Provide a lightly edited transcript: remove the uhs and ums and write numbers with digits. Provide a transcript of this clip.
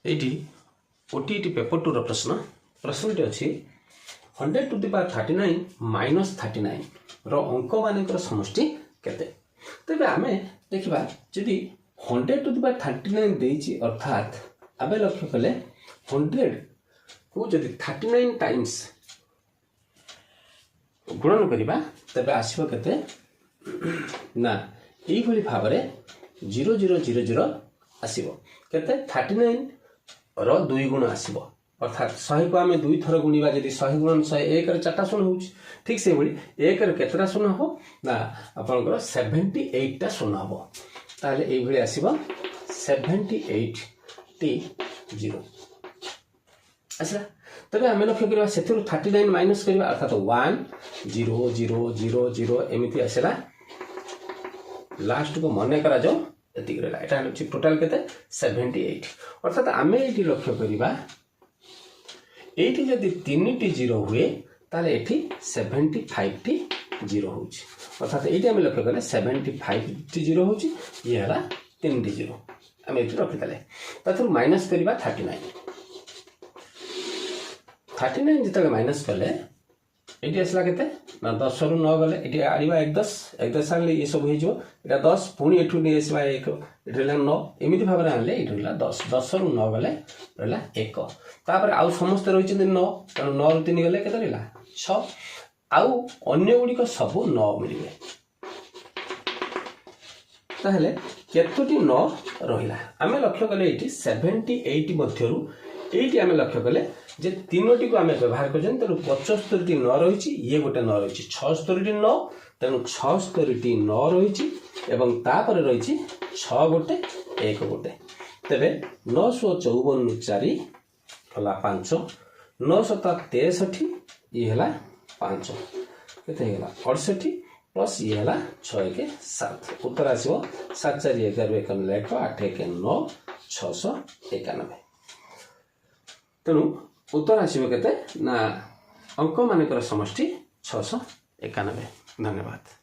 ये OTT paper 2 प्रश्न प्रश्नटी अच्छी 100 to the power 39 minus 39 रो अंक मानकर समष्टि केते तेबे आमे देखिबा जदि 100 to the power 39 देछि अर्थात आबे लक्ष्य कले 100 को जदि 39 टाइम्स गुणन करिबा तबे आसीबो केते ना एई भली भाबरे 0000 आसीबो केते 39 रो 2 गुण आसीबो अर्थात 100 को आम 2 थर गुणा जदि 100 गुणन 100 1 4टा शून्य हो ठीक से भाई 1 केतरा शून्य हो ना आपनकर 78टा शून्य हो ताले एई भली आसीबो 78 टी 0 अच्छा तबे आम लक्ष्य करबा सेथुर 39 माइनस करबा अर्थात 1 0 0 0 0 एमिति आसेला लास्ट को मने करा जो एतिक रहला एटा हलो टोटल केते 78 अर्थात आमे एटी लक्ष्य करबा एटी जदि 3 टी 0 हुए ताले एटी 75 टी 0 होउची अर्थात एटी आमे लक्ष्य करले 75 टी 0 होउची ये हला 3 टी 0 आमे एटी रखि ताले ताथुर माइनस करबा 39 जितले माइनस करले एटी असला केते ना 10 रु 9 गले एटी आडिबा 1 10 आले ये सब हे जो एटा 10 पुनी एठु नि एसबा 1 एठला 9 एमिति भाबरे आनले एठला 10 10 रु 9 गले रहला 1 तापर आउ समस्त रहि छिन 9 तन 9 रु 3 गले केते रहला 6 आउ अन्य गुडी को सब 9 मिलिबे ताहले केतोटी 9 रहिला आमे लक्ष्य कले एटी 78 मध्यरु एटी आमे लक्ष्य कले जे तीनोटी को आमे व्यवहार करजन तेनु 75 टी 9 रहिछि ये गोटे 9 रहिछि 76 टी 9 तेनु 76 टी 9 रहिछि एवं तापर रहिछि 6 गोटे 1 गोटे तबे 954 4 हला 5 963 ये हला 5 केते हला 68 प्लस ये हला 6 के 7 उत्तर आसीबो 7 4 11 51 लेख 8 1 9 691 तेनु उत्तर आसीबो केते ना अंक मानकर समष्टि 691 धन्यवाद।